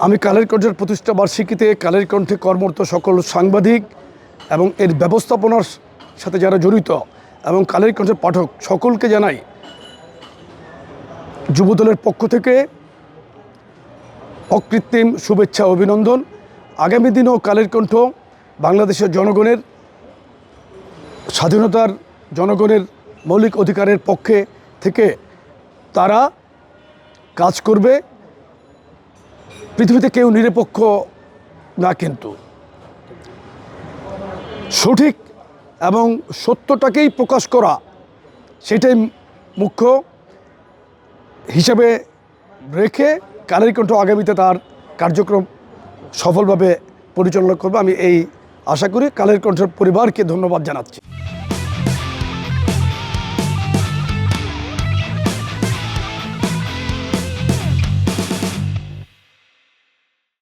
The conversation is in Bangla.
আমি কালের কণ্ঠের প্রতিষ্ঠা বার্ষিকীতে কালের কণ্ঠে কর্মরত সকল সাংবাদিক এবং এর ব্যবস্থাপনার সাথে যারা জড়িত এবং কালের কণ্ঠের পাঠক সকলকে জানাই যুবদলের পক্ষ থেকে অকৃত্রিম শুভেচ্ছা অভিনন্দন। আগামী দিনেও কালের কণ্ঠ বাংলাদেশের জনগণের স্বাধীনতার, জনগণের মৌলিক অধিকারের পক্ষে থেকে তারা কাজ করবে। পৃথিবীতে কেউ নিরপেক্ষ না, কিন্তু সঠিক এবং সত্যটাকেই প্রকাশ করা সেটাই মুখ্য হিসাবে রেখে কালের কণ্ঠ আগামীতে তার কার্যক্রম সফলভাবে পরিচালনা করবে। আমি এই আশা করি। কালের কণ্ঠের পরিবারকে ধন্যবাদ জানাচ্ছি।